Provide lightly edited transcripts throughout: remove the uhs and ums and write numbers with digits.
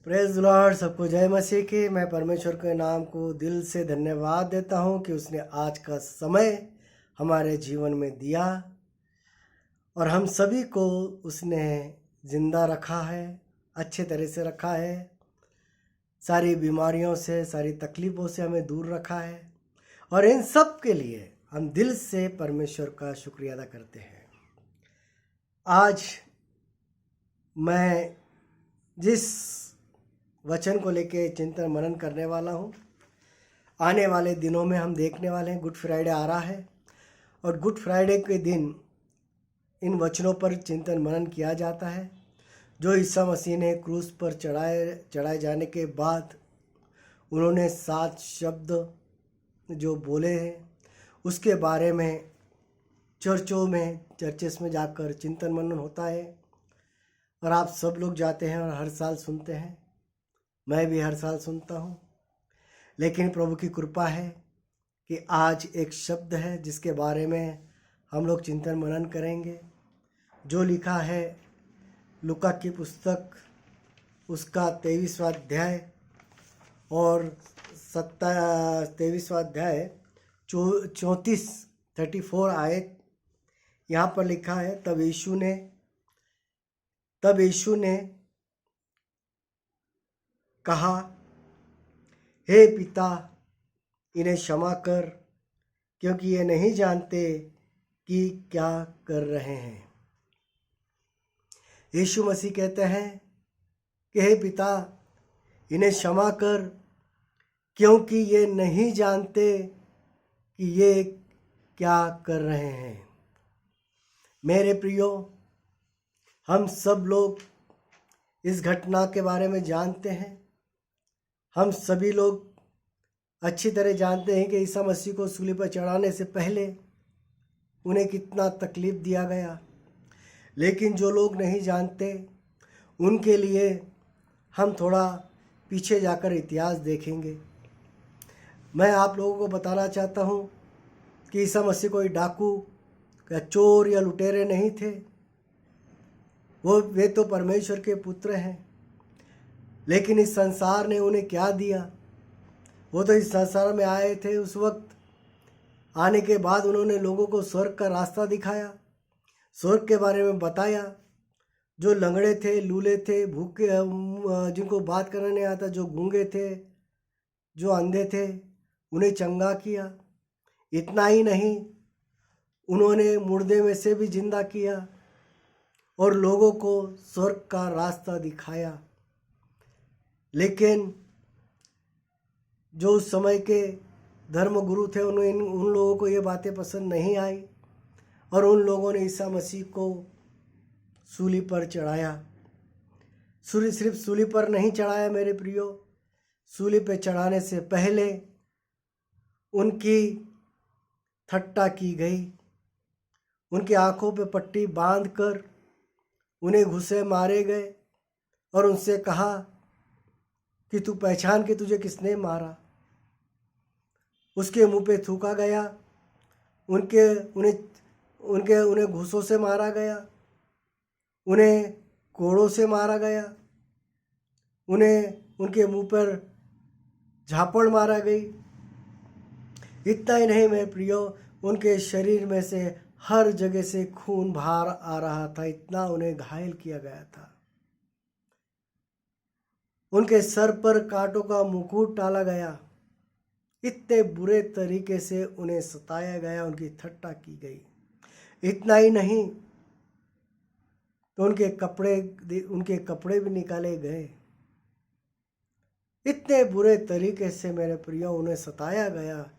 Praise Lord, सबको जय मसीह की। मैं परमेश्वर के नाम को दिल से धन्यवाद देता हूं कि उसने आज का समय हमारे जीवन में दिया और हम सभी को उसने जिंदा रखा है, अच्छे तरह से रखा है, सारी बीमारियों से, सारी तकलीफ़ों से हमें दूर रखा है और इन सब के लिए हम दिल से परमेश्वर का शुक्रिया अदा करते हैं। आज मैं जिस वचन को लेके चिंतन मनन करने वाला हूँ, आने वाले दिनों में हम देखने वाले हैं। गुड फ्राइडे आ रहा है और गुड फ्राइडे के दिन इन वचनों पर चिंतन मनन किया जाता है जो ईसा मसीह ने क्रूस पर चढ़ाए जाने के बाद उन्होंने 7 शब्द जो बोले हैं उसके बारे में चर्चेस में जाकर चिंतन मनन होता है और आप सब लोग जाते हैं और हर साल सुनते हैं। मैं भी हर साल सुनता हूँ, लेकिन प्रभु की कृपा है कि आज एक शब्द है जिसके बारे में हम लोग चिंतन मनन करेंगे, जो लिखा है लूका की पुस्तक उसका 23वां अध्याय और 23वां अध्याय 34 आयत। यहाँ पर लिखा है, तब यीशु ने कहा, हे पिता, इन्हें क्षमा कर, क्योंकि ये नहीं जानते कि क्या कर रहे हैं। यीशु मसीह कहते हैं कि हे पिता, इन्हें क्षमा कर, क्योंकि ये नहीं जानते कि ये क्या कर रहे हैं। मेरे प्रियो, हम सब लोग इस घटना के बारे में जानते हैं। हम सभी लोग अच्छी तरह जानते हैं कि ईसा मसीह को सूली पर चढ़ाने से पहले उन्हें कितना तकलीफ दिया गया, लेकिन जो लोग नहीं जानते उनके लिए हम थोड़ा पीछे जाकर इतिहास देखेंगे। मैं आप लोगों को बताना चाहता हूँ कि ईसा मसीह कोई डाकू या चोर या लुटेरे नहीं थे। वे तो परमेश्वर के पुत्र हैं, लेकिन इस संसार ने उन्हें क्या दिया? वो तो इस संसार में आए थे। उस वक्त आने के बाद उन्होंने लोगों को स्वर्ग का रास्ता दिखाया, स्वर्ग के बारे में बताया। जो लंगड़े थे, लूले थे, भूखे, जिनको बात करना नहीं आता, जो गूंगे थे, जो अंधे थे, उन्हें चंगा किया। इतना ही नहीं, उन्होंने मुर्दे में से भी जिंदा किया और लोगों को स्वर्ग का रास्ता दिखाया। लेकिन जो उस समय के धर्म गुरु थे, उन लोगों को ये बातें पसंद नहीं आई और उन लोगों ने ईसा मसीह को सूली पर चढ़ाया। सिर्फ सूली पर नहीं चढ़ाया मेरे प्रियो, सूली पर चढ़ाने से पहले उनकी ठट्टा की गई। उनकी आंखों पे पट्टी बांधकर उन्हें घुसे मारे गए और उनसे कहा कि तू पहचान के तुझे किसने मारा। उसके मुंह पे थूका गया, उन्हें घूसों से मारा गया, उन्हें कोड़ों से मारा गया, उनके मुंह पर झापड़ मारा गई। इतना ही नहीं मेरे प्रियो, उनके शरीर में से हर जगह से खून बाहर आ रहा था, इतना उन्हें घायल किया गया था। उनके सर पर कांटों का मुकुट डाला गया। इतने बुरे तरीके से उन्हें सताया गया, उनकी ठट्टा की गई। इतना ही नहीं तो उनके कपड़े भी निकाले गए। इतने बुरे तरीके से मेरे प्रियो उन्हें सताया गया,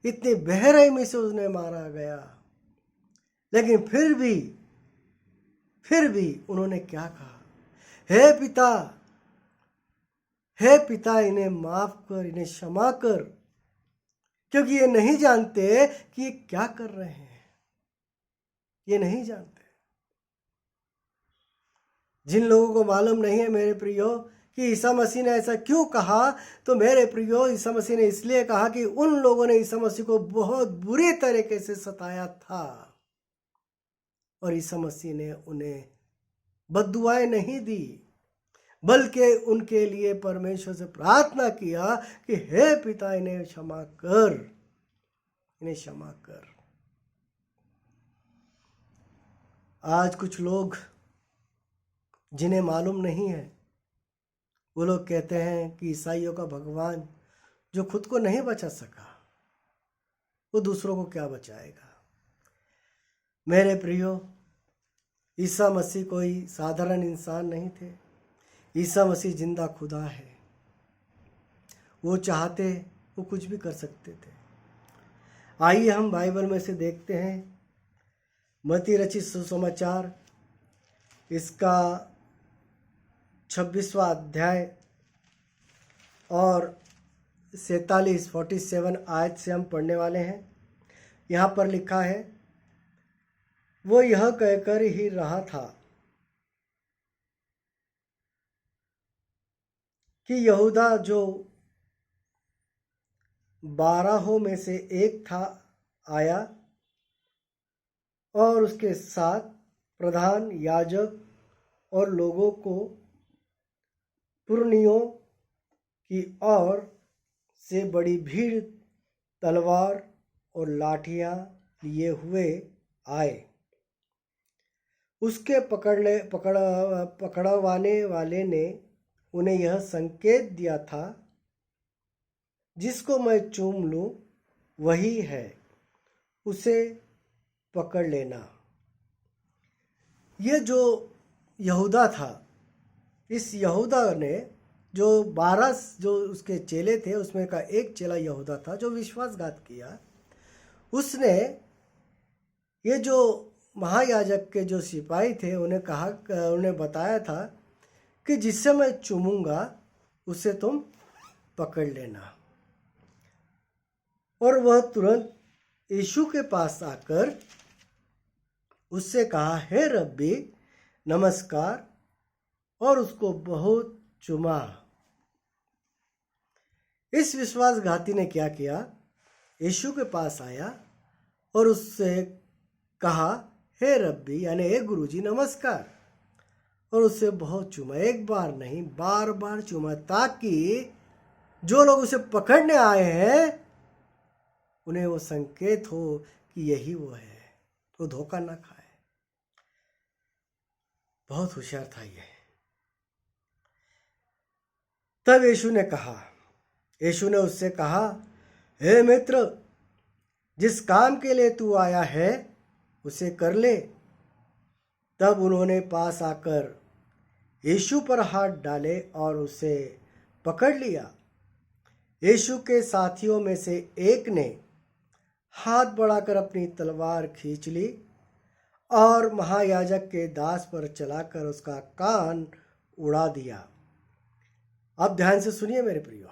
इतनी बेरहमी से उन्हें मारा गया। लेकिन फिर भी उन्होंने क्या कहा? हे पिता, इन्हें माफ कर, इन्हें क्षमा कर, क्योंकि ये नहीं जानते कि ये क्या कर रहे हैं। ये नहीं जानते। जिन लोगों को मालूम नहीं है मेरे प्रियो कि ईसा मसीह ने ऐसा क्यों कहा, तो मेरे प्रियो, ईसा मसीह ने इसलिए कहा कि उन लोगों ने ईसा मसीह को बहुत बुरी तरीके से सताया था और ईसा मसीह ने उन्हें बद्दुआएं नहीं दी, बल्कि उनके लिए परमेश्वर से प्रार्थना किया कि हे पिता, इन्हें क्षमा कर, इन्हें क्षमा कर। आज कुछ लोग जिन्हें मालूम नहीं है, वो लोग कहते हैं कि ईसाइयों का भगवान जो खुद को नहीं बचा सका, वो दूसरों को क्या बचाएगा। मेरे प्रियो, ईसा मसीह कोई साधारण इंसान नहीं थे। ईसा मसीह जिंदा खुदा है। वो चाहते वो कुछ भी कर सकते थे। आइए हम बाइबल में से देखते हैं मत्ती रचित सुसमाचार, इसका 26वां अध्याय और 47 आयत से हम पढ़ने वाले हैं। यहाँ पर लिखा है, वो यह कहकर ही रहा था कि यहूदा जो 12 में से एक था आया और उसके साथ प्रधान याजक और लोगों को पुरनियों की ओर से बड़ी भीड़ तलवार और लाठियां लिए हुए आए। उसके पकड़वाने वाले ने उन्हें यह संकेत दिया था, जिसको मैं चूम लूं वही है, उसे पकड़ लेना। ये जो यहूदा था, इस यहूदा ने जो 12 जो उसके चेले थे, उसमें का एक चेला यहूदा था जो विश्वासघात किया। उसने ये जो महायाजक के जो सिपाही थे उन्हें बताया था कि जिससे मैं चूमूंगा उसे तुम पकड़ लेना। और वह तुरंत यीशु के पास आकर उससे कहा, हे रब्बी, नमस्कार, और उसको बहुत चूमा। इस विश्वासघाती ने क्या किया? यीशु के पास आया और उससे कहा, हे रब्बी, यानी हे गुरुजी, नमस्कार, और उससे बहुत चूमा। एक बार नहीं, बार बार चूमा, ताकि जो लोग उसे पकड़ने आए हैं उन्हें वो संकेत हो कि यही वो है, तो धोखा ना खाए। बहुत होशियार था ये। तब यीशु ने उससे कहा, हे मित्र, जिस काम के लिए तू आया है उसे कर ले। तब उन्होंने पास आकर यीशु पर हाथ डाले और उसे पकड़ लिया। यीशु के साथियों में से एक ने हाथ बढ़ाकर अपनी तलवार खींच ली और महायाजक के दास पर चलाकर उसका कान उड़ा दिया। अब ध्यान से सुनिए मेरे प्रियो।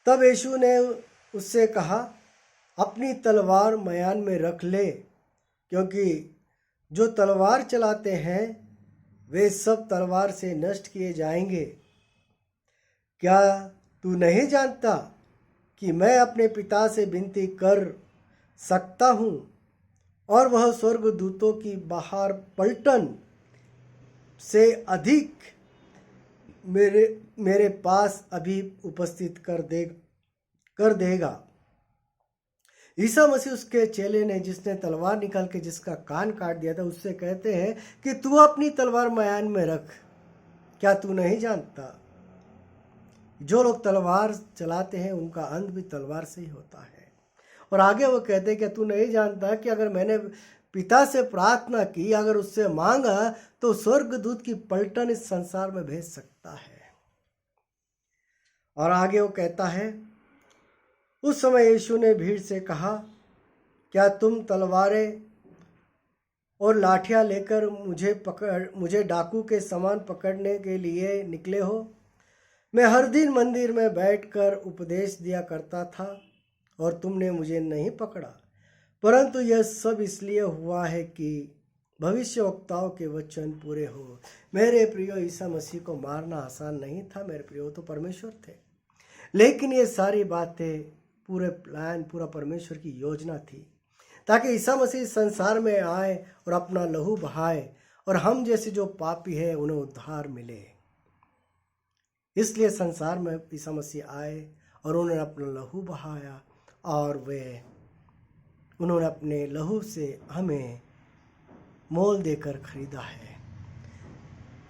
तब यीशु ने उससे कहा, अपनी तलवार मयान में रख ले, क्योंकि जो तलवार चलाते हैं वे सब तलवार से नष्ट किए जाएंगे। क्या तू नहीं जानता कि मैं अपने पिता से विनती कर सकता हूँ और वह स्वर्गदूतों की बाहर पलटन से अधिक मेरे पास अभी उपस्थित कर देगा। ईसा मसीह उसके चेले ने, जिसने तलवार निकाल के जिसका कान काट दिया था, उससे कहते हैं कि तू अपनी तलवार मयान में रख। क्या तू नहीं जानता? जो लोग तलवार चलाते हैं उनका अंत भी तलवार से ही होता है। और आगे वो कहते हैं कि तू नहीं जानता कि अगर मैंने पिता से प्रार्थना की, अगर उससे मांगा, तो स्वर्गदूत की पलटन इस संसार में भेज सकता है। और आगे वो कहता है, उस समय यीशु ने भीड़ से कहा, क्या तुम तलवारें और लाठियां लेकर मुझे डाकू के समान पकड़ने के लिए निकले हो? मैं हर दिन मंदिर में बैठकर उपदेश दिया करता था और तुमने मुझे नहीं पकड़ा, परंतु यह सब इसलिए हुआ है कि भविष्यवक्ताओं के वचन पूरे हो। मेरे प्रियो, ईसा मसीह को मारना आसान नहीं था मेरे प्रियो, तो परमेश्वर थे। लेकिन ये सारी बातें पूरा परमेश्वर की योजना थी, ताकि ईसा मसीह संसार में आए और अपना लहू बहाए और हम जैसे जो पापी है उन्हें उद्धार मिले। इसलिए संसार में ईसा मसीह आए और उन्होंने अपना लहू बहाया और उन्होंने अपने लहू से हमें मोल देकर खरीदा है।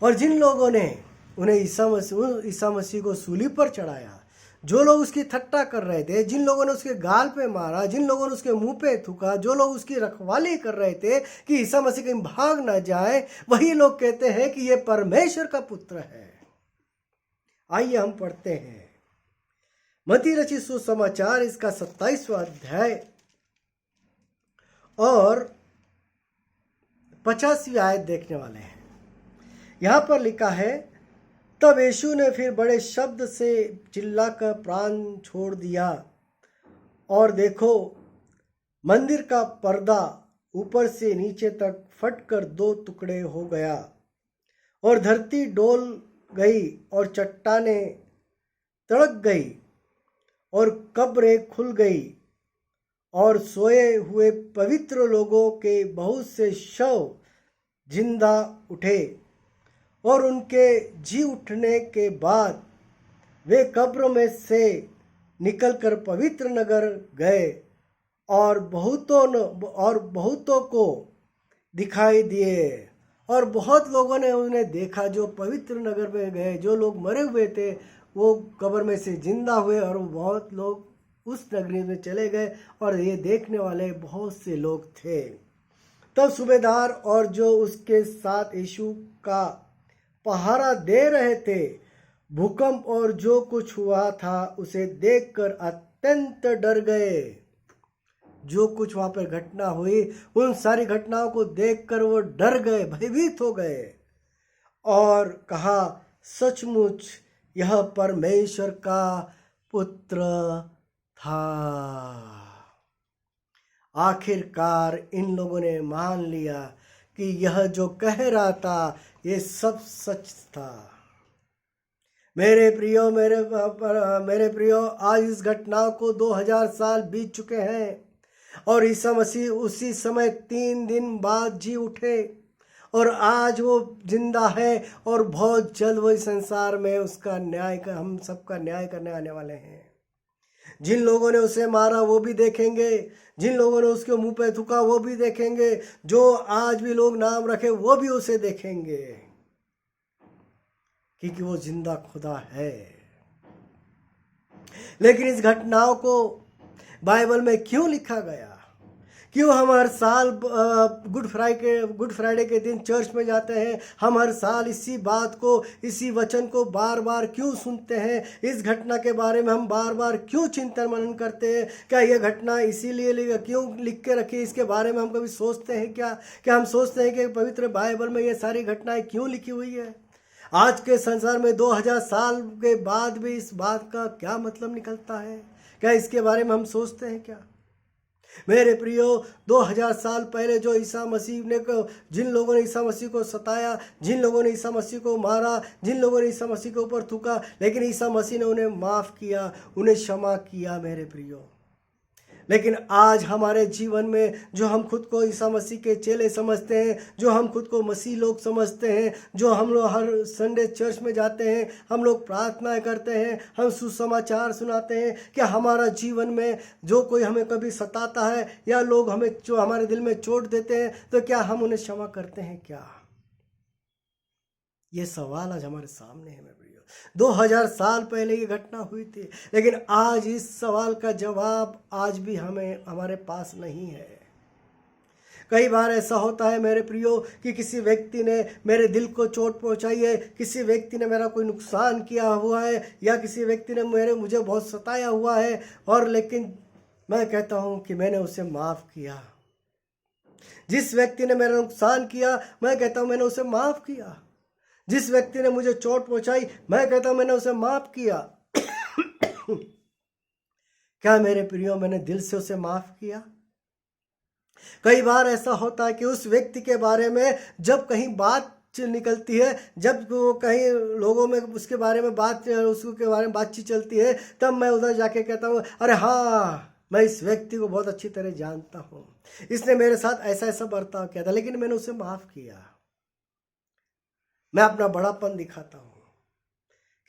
और जिन लोगों ने उन्हें ईसा मसीह को सूली पर चढ़ाया, जो लोग उसकी ठट्टा कर रहे थे, जिन लोगों ने उसके गाल पे मारा, जिन लोगों ने उसके मुंह पे थूका, जो लोग उसकी रखवाली कर रहे थे कि ईसा मसीह कहीं भाग ना जाए, वही लोग कहते हैं कि ये परमेश्वर का पुत्र है। आइए हम पढ़ते हैं मत्ती रचित सुसमाचार इसका 27वां अध्याय और 50वीं आयत देखने वाले हैं। यहाँ पर लिखा है, तब यीशु ने फिर बड़े शब्द से चिल्लाकर प्राण छोड़ दिया और देखो, मंदिर का पर्दा ऊपर से नीचे तक फटकर 2 टुकड़े हो गया और धरती डोल गई और चट्टानें तड़क गई और कब्रें खुल गई और सोए हुए पवित्र लोगों के बहुत से शव जिंदा उठे और उनके जी उठने के बाद वे कब्र में से निकलकर पवित्र नगर गए और बहुतों को दिखाई दिए। और बहुत लोगों ने उन्हें देखा जो पवित्र नगर में गए, जो लोग मरे हुए थे वो कब्र में से जिंदा हुए और बहुत लोग उस नगरी में चले गए और ये देखने वाले बहुत से लोग थे। तब सूबेदार और जो उसके साथ यीशु का पहरा दे रहे थे, भूकंप और जो कुछ हुआ था उसे देखकर अत्यंत डर गए। जो कुछ वहां पर घटना हुई, उन सारी घटनाओं को देखकर वो डर गए, भयभीत हो गए और कहा, सचमुच यह परमेश्वर का पुत्र था। आखिरकार इन लोगों ने मान लिया कि यह जो कह रहा था ये सब सच था। मेरे प्रियो, आज इस घटना को 2000 साल बीत चुके हैं और ईसा मसीह उसी समय 3 दिन बाद जी उठे और आज वो जिंदा है और बहुत जल्द वो इस संसार में उसका हम सबका न्याय करने आने वाले हैं। जिन लोगों ने उसे मारा वो भी देखेंगे, जिन लोगों ने उसके मुंह पे थूका वो भी देखेंगे, जो आज भी लोग नाम रखे वो भी उसे देखेंगे, क्योंकि वो जिंदा खुदा है। लेकिन इस घटनाओं को बाइबल में क्यों लिखा गया? क्यों हम हर साल गुड फ्राइडे के दिन चर्च में जाते हैं? हम हर साल इसी बात को, इसी वचन को बार बार क्यों सुनते हैं? इस घटना के बारे में हम बार बार क्यों चिंतन मनन करते हैं? क्या यह घटना इसीलिए क्यों लिख के रखी? इसके बारे में हम कभी सोचते हैं क्या हम सोचते हैं कि पवित्र बाइबल में ये सारी घटनाएं क्यों लिखी हुई है? आज के संसार में 2000 साल के बाद भी इस बात का क्या मतलब निकलता है? क्या इसके बारे में हम सोचते हैं क्या? मेरे प्रियो, 2000 साल पहले जो ईसा मसीह ने जिन लोगों ने ईसा मसीह को सताया, जिन लोगों ने ईसा मसीह को मारा, जिन लोगों ने ईसा मसीह के ऊपर थूका, लेकिन ईसा मसीह ने उन्हें माफ़ किया, उन्हें क्षमा किया मेरे प्रियो। लेकिन आज हमारे जीवन में जो हम खुद को ईसा मसीह के चेले समझते हैं, जो हम खुद को मसीह लोग समझते हैं, जो हम लोग हर संडे चर्च में जाते हैं, हम लोग प्रार्थनाएं करते हैं, हम सुसमाचार सुनाते हैं, क्या हमारा जीवन में जो कोई हमें कभी सताता है या लोग हमें जो हमारे दिल में चोट देते हैं, तो क्या हम उन्हें क्षमा करते हैं क्या? ये सवाल आज हमारे सामने है मेरे प्रियो। 2000 साल पहले ये घटना हुई थी, लेकिन आज इस सवाल का जवाब आज भी हमारे पास नहीं है। कई बार ऐसा होता है मेरे प्रियो कि किसी व्यक्ति ने मेरे दिल को चोट पहुंचाई है, किसी व्यक्ति ने मेरा कोई नुकसान किया हुआ है, या किसी व्यक्ति ने मुझे बहुत सताया हुआ है, और लेकिन मैं कहता हूं कि मैंने उसे माफ़ किया। जिस व्यक्ति ने मेरा नुकसान किया, मैं कहता हूं मैंने उसे माफ़ किया। जिस व्यक्ति ने मुझे चोट पहुंचाई, मैं कहता हूं मैंने उसे माफ किया। क्या मेरे प्रियो, मैंने दिल से उसे माफ किया? कई बार ऐसा होता है कि उस व्यक्ति के बारे में जब कहीं बात निकलती है, जब वो कहीं लोगों में उसके बारे में बातचीत चलती है, तब मैं उधर जाके कहता हूँ, अरे हाँ, मैं इस व्यक्ति को बहुत अच्छी तरह जानता हूँ, इसने मेरे साथ ऐसा ऐसा बर्ताव किया था, लेकिन मैंने उसे माफ किया। मैं अपना बड़ापन दिखाता हूँ।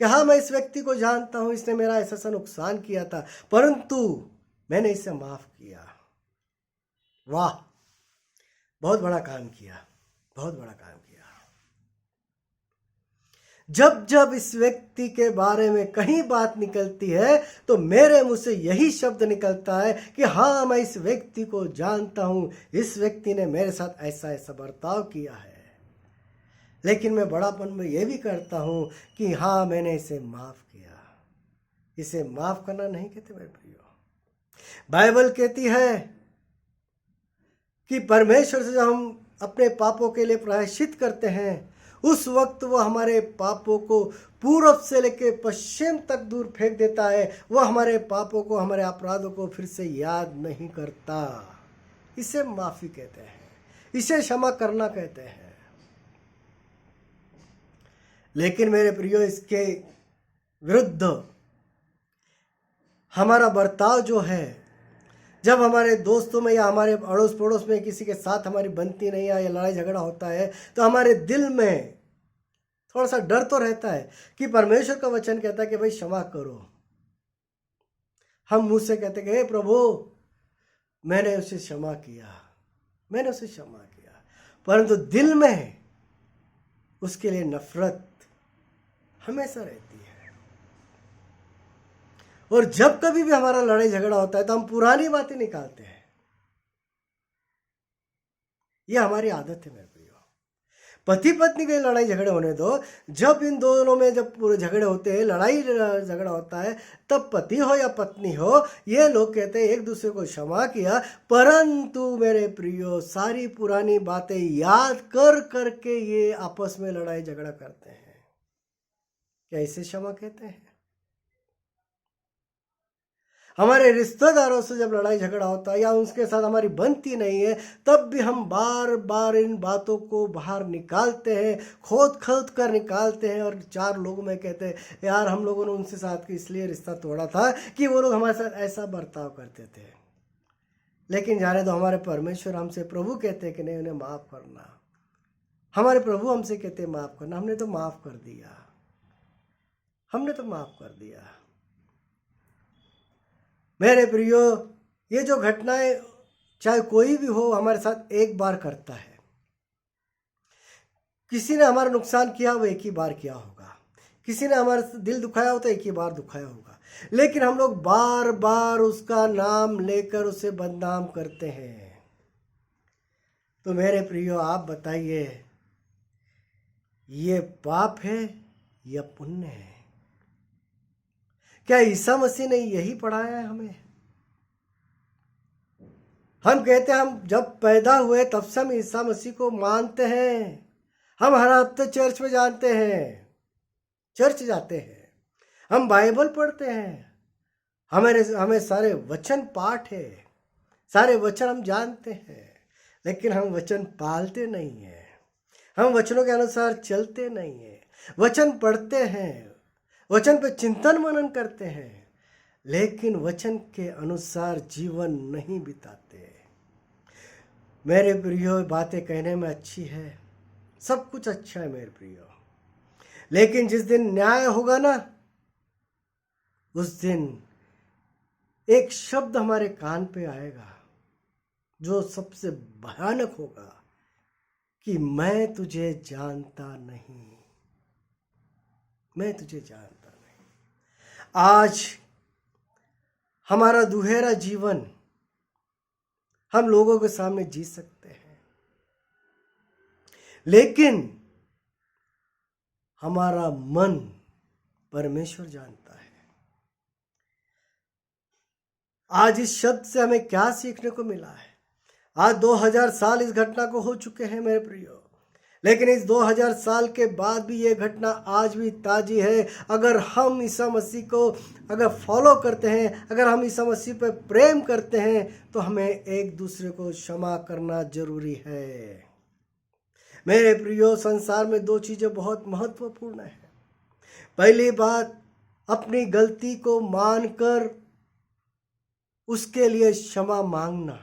कि हाँ, मैं इस व्यक्ति को जानता हूँ, इसने मेरा ऐसा नुकसान किया था, परंतु मैंने इसे माफ किया। वाह, बहुत बड़ा काम किया, बहुत बड़ा काम किया। जब जब इस व्यक्ति के बारे में कहीं बात निकलती है तो मेरे मुंह से यही शब्द निकलता है कि हाँ, मैं इस व्यक्ति को जानता हूं, इस व्यक्ति ने मेरे साथ ऐसा ऐसा बर्ताव किया है। लेकिन मैं बड़ापन में यह भी करता हूं कि हाँ, मैंने इसे माफ किया। इसे माफ करना नहीं कहते मेरे प्रियो। बाइबल कहती है कि परमेश्वर से जब हम अपने पापों के लिए प्रायश्चित करते हैं, उस वक्त वो हमारे पापों को पूरब से लेकर पश्चिम तक दूर फेंक देता है। वो हमारे पापों को, हमारे अपराधों को फिर से याद नहीं करता। इसे माफी कहते हैं, इसे क्षमा करना कहते हैं। लेकिन मेरे प्रियो, इसके विरुद्ध हमारा बर्ताव जो है, जब हमारे दोस्तों में या हमारे अड़ोस पड़ोस में किसी के साथ हमारी बनती नहीं है या लड़ाई झगड़ा होता है, तो हमारे दिल में थोड़ा सा डर तो रहता है कि परमेश्वर का वचन कहता है कि भाई क्षमा करो। हम मुंह से कहते हैं कि हे प्रभु, मैंने उसे क्षमा किया, मैंने उसे क्षमा किया, परंतु दिल में उसके लिए नफरत हमेशा रहती है। और जब कभी भी हमारा लड़ाई झगड़ा होता है तो हम पुरानी बातें निकालते हैं। यह हमारी आदत है मेरे प्रियो। पति पत्नी के लड़ाई झगड़े होने दो, जब इन दोनों में जब पूरे झगड़े होते हैं, लड़ाई झगड़ा होता है, तब पति हो या पत्नी हो, ये लोग कहते हैं एक दूसरे को क्षमा किया, परंतु मेरे प्रियो, सारी पुरानी बातें याद कर करके ये आपस में लड़ाई झगड़ा करते हैं। क्या इसे क्षमा कहते हैं? हमारे रिश्तेदारों से जब लड़ाई झगड़ा होता है या उनके साथ हमारी बनती नहीं है, तब भी हम बार बार इन बातों को बाहर निकालते हैं, खोद खोद कर निकालते हैं, और चार लोगों में कहते हैं यार, हम लोगों ने उनसे साथ इसलिए रिश्ता तोड़ा था कि वो लोग हमारे साथ ऐसा बर्ताव करते थे। लेकिन जाने दो, हमारे परमेश्वर हमसे, प्रभु कहते हैं कि नहीं, उन्हें माफ़ करना। हमारे प्रभु हमसे कहते हैं माफ़ करना। हमने तो माफ़ कर दिया, हमने तो माफ़ कर दिया। मेरे प्रियो, ये जो घटनाएं चाहे कोई भी हो हमारे साथ एक बार करता है। किसी ने हमारा नुकसान किया, वो एक ही बार किया होगा। किसी ने हमारा दिल दुखाया हो तो एक ही बार दुखाया होगा। लेकिन हम लोग बार बार उसका नाम लेकर उसे बदनाम करते हैं। तो मेरे प्रियो, आप बताइए, ये पाप है या पुण्य है? क्या ईसा मसीह ने यही पढ़ाया है हमें? हम कहते हैं हम जब पैदा हुए तब से हम ईसा मसीह को मानते हैं। हम हर हफ्ते चर्च में जाते हैं, चर्च जाते हैं, हम बाइबल पढ़ते हैं, हमें सारे वचन पाठ है, सारे वचन हम जानते हैं, लेकिन हम वचन पालते नहीं हैं। हम वचनों के अनुसार चलते नहीं हैं। वचन पढ़ते हैं, वचन पे चिंतन मनन करते हैं, लेकिन वचन के अनुसार जीवन नहीं बिताते। मेरे प्रियो, बातें कहने में अच्छी है, सब कुछ अच्छा है मेरे प्रियो, लेकिन जिस दिन न्याय होगा ना, उस दिन एक शब्द हमारे कान पे आएगा जो सबसे भयानक होगा कि मैं तुझे जानता नहीं, मैं तुझे जानता नहीं। आज हमारा दुहेरा जीवन हम लोगों के सामने जी सकते हैं, लेकिन हमारा मन परमेश्वर जानता है। आज इस शब्द से हमें क्या सीखने को मिला है? आज 2000 साल इस घटना को हो चुके हैं मेरे प्रियो, लेकिन इस 2000 साल के बाद भी ये घटना आज भी ताजी है। अगर हम ईसा मसीह को अगर फॉलो करते हैं, अगर हम ईसा मसीह पर प्रेम करते हैं, तो हमें एक दूसरे को क्षमा करना जरूरी है। मेरे प्रियो, संसार में दो चीज़ें बहुत महत्वपूर्ण है। पहली बात, अपनी गलती को मानकर उसके लिए क्षमा मांगना।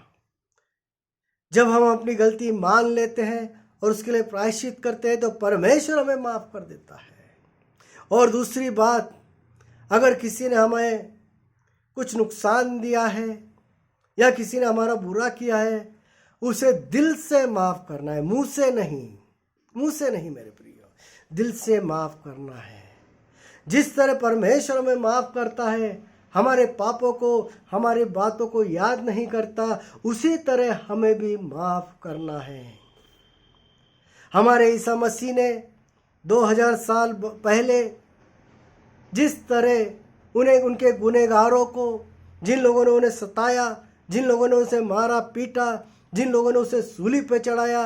जब हम अपनी गलती मान लेते हैं और उसके लिए प्रायश्चित करते हैं, तो परमेश्वर हमें माफ कर देता है। और दूसरी बात, अगर किसी ने हमें कुछ नुकसान दिया है या किसी ने हमारा बुरा किया है, उसे दिल से माफ करना है, मुंह से नहीं मेरे प्रियो, दिल से माफ करना है। जिस तरह परमेश्वर हमें माफ करता है, हमारे पापों को, हमारी बातों को याद नहीं करता, उसी तरह हमें भी माफ करना है। हमारे ईसा मसीह ने 2000 साल पहले जिस तरह उन्हें, उनके गुनहगारों को, जिन लोगों ने उन्हें सताया, जिन लोगों ने उसे मारा पीटा, जिन लोगों ने उसे सूली पे चढ़ाया,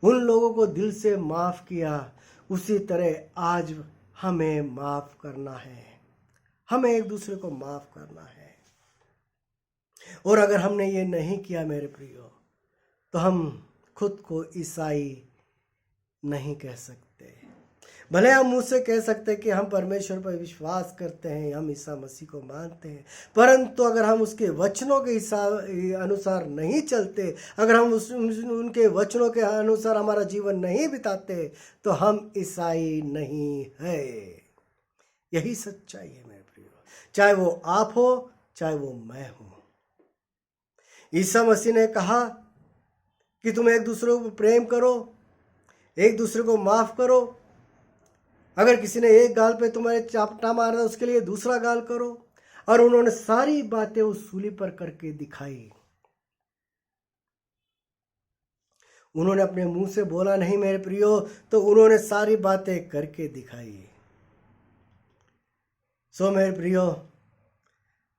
उन लोगों को दिल से माफ किया, उसी तरह आज हमें माफ करना है। हमें एक दूसरे को माफ करना है। और अगर हमने ये नहीं किया मेरे प्रियो, तो हम खुद को ईसाई नहीं कह सकते। भले हम मुंह से कह सकते हैं कि हम परमेश्वर पर विश्वास करते हैं, हम ईसा मसीह को मानते हैं, परंतु अगर हम उसके वचनों के अनुसार नहीं चलते, अगर हम उनके वचनों के अनुसार हमारा जीवन नहीं बिताते, तो हम ईसाई नहीं है। यही सच्चाई है मेरे प्रियो, चाहे वो आप हो, चाहे वो मैं हूं। ईसा मसीह ने कहा कि तुम एक दूसरे को प्रेम करो, एक दूसरे को माफ करो। अगर किसी ने एक गाल पे तुम्हारे चापटा मारा, उसके लिए दूसरा गाल करो। और उन्होंने सारी बातें उस सूली पर करके दिखाई। उन्होंने अपने मुंह से बोला नहीं मेरे प्रियो, तो उन्होंने सारी बातें करके दिखाई। सो मेरे प्रियो,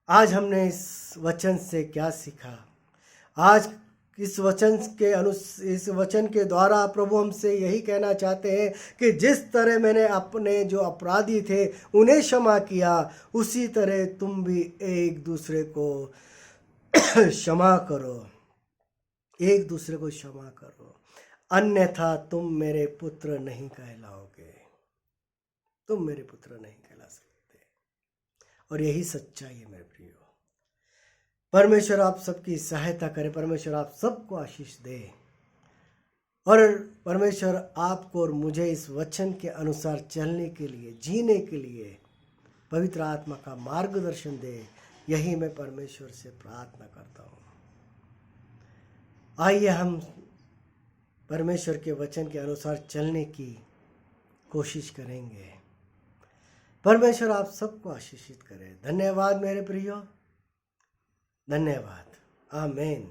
आज हमने इस वचन से क्या सीखा? आज इस वचन के द्वारा प्रभु हमसे यही कहना चाहते हैं कि जिस तरह मैंने अपने जो अपराधी थे उन्हें क्षमा किया, उसी तरह तुम भी एक दूसरे को क्षमा करो, एक दूसरे को क्षमा करो, अन्यथा तुम मेरे पुत्र नहीं कहलाओगे, तुम मेरे पुत्र नहीं कहला सकते। और यही सच्चाई है मेरे प्रियो। परमेश्वर आप सबकी सहायता करे, परमेश्वर आप सबको आशीष दे, और परमेश्वर आपको और मुझे इस वचन के अनुसार चलने के लिए, जीने के लिए पवित्र आत्मा का मार्गदर्शन दे। यही मैं परमेश्वर से प्रार्थना करता हूँ। आइए हम परमेश्वर के वचन के अनुसार चलने की कोशिश करेंगे। परमेश्वर आप सबको आशीषित करे। धन्यवाद मेरे प्रियो, धन्यवाद। आमीन।